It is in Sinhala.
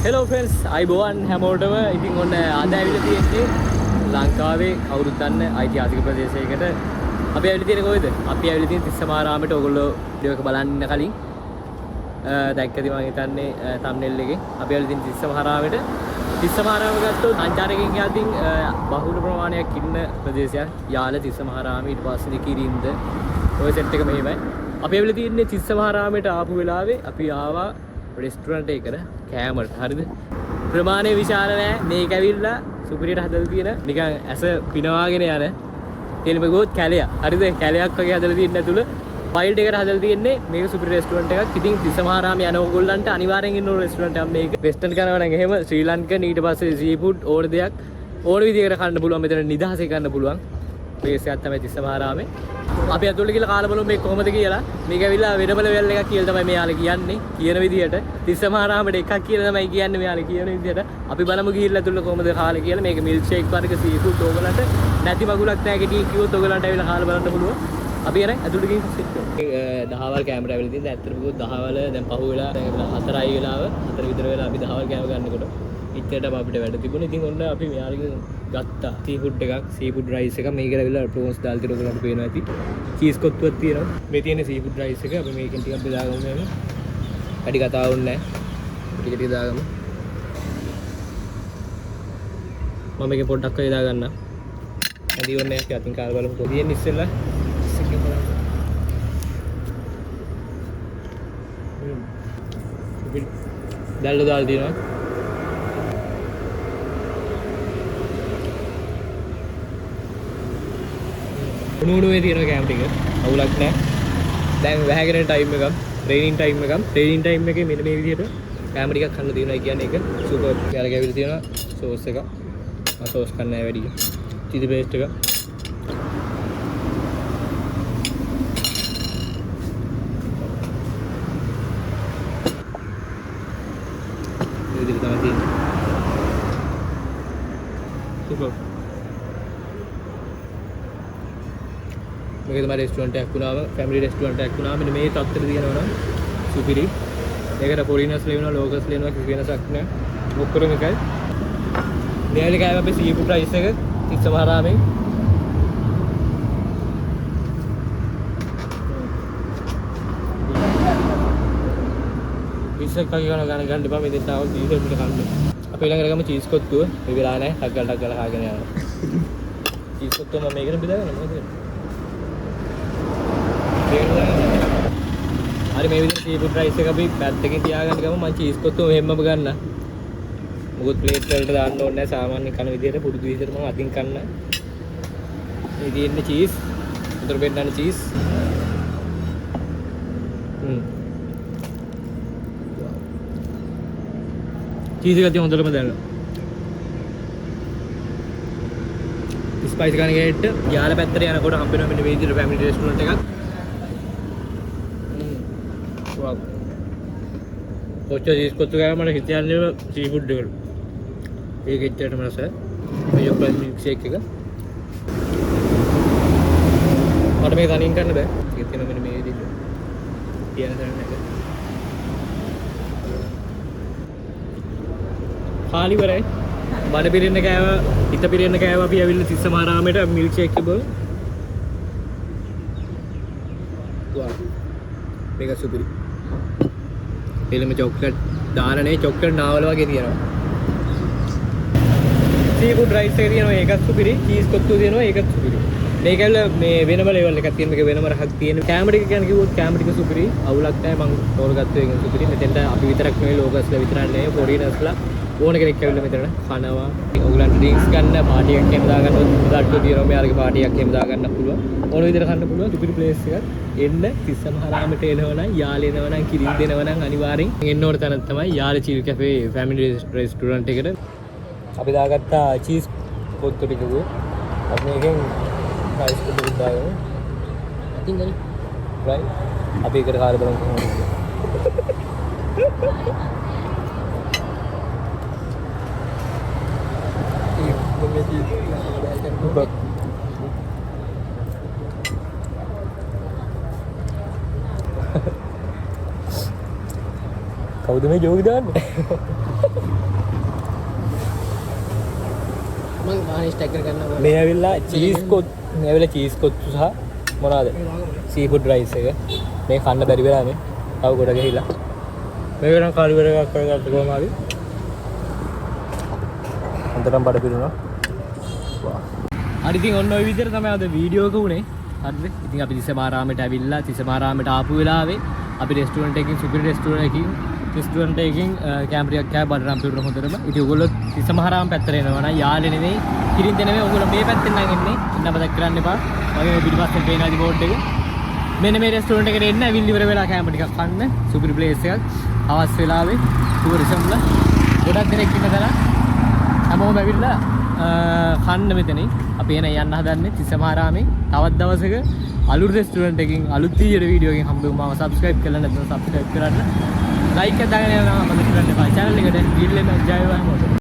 Hello friends, අයිබෝවන් හැමෝටම. ඉතින් ඔන්න අද ඇවිල්ලා තියෙන්නේ ලංකාවේ කවුරුත් දන්න ඓතිහාසික ප්‍රදේශයකට. අපි ඇවිල්ලා තියෙන්නේ කොහෙද? අපි ඇවිල්ලා තියෙන්නේ තිස්සමාරාමයට. ඔයගොල්ලෝ වීඩියෝ එක බලන්න ඉන්න කලින් දැක්කදී මම හිතන්නේ thumbnail එකේ. අපි ඇවිල්ලා තියෙන්නේ තිස්සමාරාමයට. තිස්සමාරාම ගත්තොත් සංචාරකයන් යටින් බහුල ප්‍රමාණයක් ඉන්න ප්‍රදේශයක්. යාල තිස්සමාරාම ඊට පස්සේ කිරින්ද ඔය සෙට් එක මෙහෙමයි. අපි ඇවිල්ලා තියෙන්නේ තිස්සමාරාමයට ආපු වෙලාවේ අපි ආවා රෙස්ටුරන්ට් එකකට කෑමට. හරිද? ප්‍රමාණය විශාල නෑ. මේක ඇවිල්ලා සුපිරියට හදලා තියෙන නිකන් ඇස පිනවාගෙන යන තෙල්ම ගොත් කැලයක්. හරිද? කැලයක් වගේ හදලා තියෙන ඇතුළ වයිල්ඩ් එකට හදලා තියෙන්නේ මේක සුපිරි රෙස්ටුරන්ට් එකක්. ඉතින් තිස්සමහාරාම යන ඕගොල්ලන්ට අනිවාර්යෙන් ඉන්න ඕන රෙස්ටුරන්ට් එකක් මේක. වෙස්ටර්න් කරනවා නම් එහෙම ශ්‍රී ලංකන් ඊට පස්සේ සී ෆුඩ් ඕන දෙයක් ඕන විදිහකට කන්න පුළුවන්. මෙතන නිදහසේ කන්න පුළුවන්. ප්ලේස් එකක් තමයි තිස්සමහාරාමේ. අපි අතුල්ල කියලා කාලා බලමු මේක කොහොමද කියලා. මේක ඇවිල්ලා වෙනම ලෙවල් එකක් කියලා තමයි මෙයාලා කියන්නේ. කියන විදිහට තිස්සමහාරාමයට එකක් කියලා තමයි කියන්නේ මෙයාලා කියන විදිහට. අපි බලමු ගිහිල්ලා අතුල්ල කොහොමද කාලා කියලා. මේක මිල්ක් ෂේක් වර්ග සී ෆුඩ් ඕගලන්ට නැති මගුලක් නැහැ කෙටි කිව්වොත් ඕගලන්ට ඇවිල්ලා කාලා බලන්න පුළුවන්. අපි යන අතුල්ල ගිහින් සෙට් කරමු. දහවල් කැමරා ඇවිල්ලා තියෙනවා. ඇත්තටම කිව්වොත් දහවල දැන් පහු වෙලා දැන් 4යි වෙලාව 4 විතර වෙලා අපි දහවල් කැම ගන්නකොට ඉච්චරටම අපිට වැඩ තිබුණා. ඉතින් ඔන්න අපි මෙයාලගෙන් ගත්තා සී ෆුඩ් එකක්, සී ෆුඩ් රයිස් එකක්. මේකට ඇවිල්ලා ප්‍රෝන්ස් දාල් තියලා ඔයගොල්ලන්ට පේනවා ඇති. චීස් කොත්තුවක් තියෙනවා. මේ තියෙන සී ෆුඩ් රයිස් එක. අපි මේකෙන් ටිකක් බෙදාගමු මෙහෙම. වැඩි කතාවක් නැහැ. ටික ටික දාගමු. මම මේකේ පොඩ්ඩක් වේදා ගන්න. ඇදි ඕනේ අපි අතින් කාලා බලමු. කොහොමද ඉස්සෙල්ලා ඉස්සෙල්ලා බලන්න. දැල්ල දාල් තියෙනවා. උණුවේ තියෙන කැම ටික අවුලක් නැහැ. දැන් වැහැගෙන ටයිම් එකක්, ට්‍රේනින් ටයිම් එකක්. ට්‍රේනින් ටයිම් එකේ මෙන්න මේ විදිහට කැම ටිකක් කන්න තියෙනවා කියන්නේ ඒක සුපර්. යාල කැවිලා තියෙනවා සෝස් එක. මම සෝස් කන්නේ නැහැ වැඩි. චිලි පේස්ට් එක. මේ විදිහට තමයි තියෙන්නේ. සුපර්. මේක තමයි රෙස්ටුරන්ට් එකක් වුණාම ෆැමිලි රෙස්ටුරන්ට් එකක් වුණාම මෙන්න මේ තත්ත්වෙට තියෙනවා නම් සුපිරි. ඒකට ෆොරිනර්ස් ලේනවා ලෝකල්ස් ලේනවා කිසි වෙනසක් නැහැ. ඔක්කොම එකයි. මෙයාලි කෑම අපේ සී ෆුඩ් රයිස් එක තිස්සමහාරාමේ. ඉස්සෙක් කගේ ගන්න එපා මේ දෙන්න ආවොත් දීසල් පිට කන්න. අපි ළඟට ගම චීස් කොත්තුව මේ වෙලා නැහැ. ටක් ගාලා කාගෙන යනවා. චීස් කොත්තුව මම මේකට බෙදාගන්න මොකද? හරි මේ විදිහට සී ෆුඩ් රයිස් එක අපි පැත්තකින් තියාගන්න ගම මම චීස් කොත්තුව මෙහෙමම ගන්න. මොකද ප්ලේට් වලට දාන්න ඕනේ නැහැ. සාමාන්‍ය කන විදිහට පුරුදු විදිහට මම අතින් කන්න. මේ තියෙන්නේ චීස්. උතර පෙන්නන චීස්. චීස් එක තිය හොඳටම දැනලා. ස්පයිස් ගන්න ගේට යාල පැත්තට යනකොට හම්බ වෙනවා මෙන්න මේ විදිහට ෆැමිලි රෙස්ටුරන්ට් එකක්. wow. කොච්චර චීස් කොත්තු ගාව මට හිතන්නේ සී ෆුඩ් එකට. ඒක එච්චරටම රසයි. මේ යොප්පල් මිල්ක් ෂේක් එක. මට මේක තනියෙන් ගන්න බෑ. ඒක තියෙන මෙන්න මේ විදිහට. තියෙන තරම් එක. කාලි වරයි. බඩ පිරෙන්න කෑව, හිත පිරෙන්න කෑව අපි ඇවිල්ලා තිස්සමහාරාමයට මිල්ක් ෂේක් එක බෝ. wow. මේක සුපිරි. එළම චොක්ලට් දානනේ චොක්ලට් නාවල වගේ තියෙනවා. සී ෆුඩ් රයිස් එක තියෙනවා ඒකත් සුපිරි. චීස් කොත්තුව තියෙනවා ඒකත් සුපිරි. මේක ඇවිල්ලා මේ වෙනම ලෙවල් එකක් තියෙන මේක වෙනම රහක් තියෙන. කැම ටික ගැන කිව්වොත් කැම ටික සුපිරි. අවුලක් නැහැ මම තෝරගත්ත එක සුපිරි. මෙතෙන්ට අපි විතරක් නෙවෙයි ලෝකස්ලා විතරක් නෙවෙයි ෆොරිනර්ස්ලා ඕන කෙනෙක් ඇවිල්ලා මෙතන කනවා. ඔයගලන්ට ඩ්‍රින්ක්ස් ගන්න පාටි එකක් එහෙම දාගන්නත් උදාට්ටු තියෙනවා. මෙයාලගේ පාටි එකක් එහෙම දාගන්න පුළුවන්. ඕන විදිහට කන්න පුළුවන් සුපිරි ප්ලේස් එකක්. එන්න තිස්සමහාරාමයට එනවනම් යාලේ එනවනම් කිරිල් දෙනවනම් අනිවාර්යෙන් එන්න ඕන තැන තමයි යාල චීල් කැෆේ ෆැමිලි රෙස්ටුරන්ට් එකට. අපි දාගත්තා චීස් කොත්තු ටිකකුයි. අපි මේකෙන් රයිස් ටිකක් දාගමු. ඉතින් ගනි. රයිට්. අපි එකට කාලා බලමු කොහොමද කියලා. කවුද මේ ජෝගි දාන්නේ? මම ආයෙ ස්ටැක් කරගන්නවා. මේ ඇවිල්ලා චීස් කොත් මේ ඇවිල්ලා චීස් කොත්තු සහ මොනවාද? සී ෆුඩ් රයිස් එක. මේ කන්න බැරි වෙලා මේ. තව ගොඩ ගිහිලා. මේක නම් කාලිවර එකක් කරගත්ත කොහම හරි. හොඳටම බඩ පිරුණා. හරි ඉතින් ඔන්න ඔය විදිහට තමයි අද වීඩියෝ එක උනේ. හරිද? ඉතින් අපි තිස්සමාරාමයට ඇවිල්ලා තිස්සමාරාමයට ආපු වෙලාවේ අපි රෙස්ටුරන්ට් එකකින් සුපිරි රෙස්ටුරන්ට් එකකින් කැමරියක් කෑ බඩරම් පිරුණ හොඳටම. ඉතින් ඔයගොල්ලෝ තිස්සමාරාම පැත්තට එනවා නම් යාලේ නෙවෙයි, කිරින්ද නෙවෙයි, ඔයගොල්ලෝ මේ පැත්තෙන් නම් එන්නේ. ඉන්න මතක් කරන්න එපා. වගේ පිටිපස්සෙන් පේන ආදි බෝඩ් එක. මෙන්න මේ රෙස්ටුරන්ට් එකට එන්න ඇවිල්ලි ඉවර වෙලා කැම ටිකක් කන්න. සුපිරි ප්ලේස් එකක්. අවස් වෙලාවේ ටූරිසම්ල ගොඩක් දෙනෙක් ඉන්න තැන. හැමෝම ඇවිල්ලා කන්න මෙතනින් අපි එන යන්න හදන්නේ තිස්සමාරාමේ. තවත් දවසක අලුත් රෙස්ටුරන්ට් එකකින් අලුත් වීඩියෝ එකකින් හම්බෙමු. මම සබ්ස්ක්‍රයිබ් කරලා නැත්නම් සබ්ස්ක්‍රයිබ් කරන්න. ලයික් එක දාගෙන යනවා මතක කරන්න එපා. channel එකට ගිහින් ජය වේවා හැමෝටම.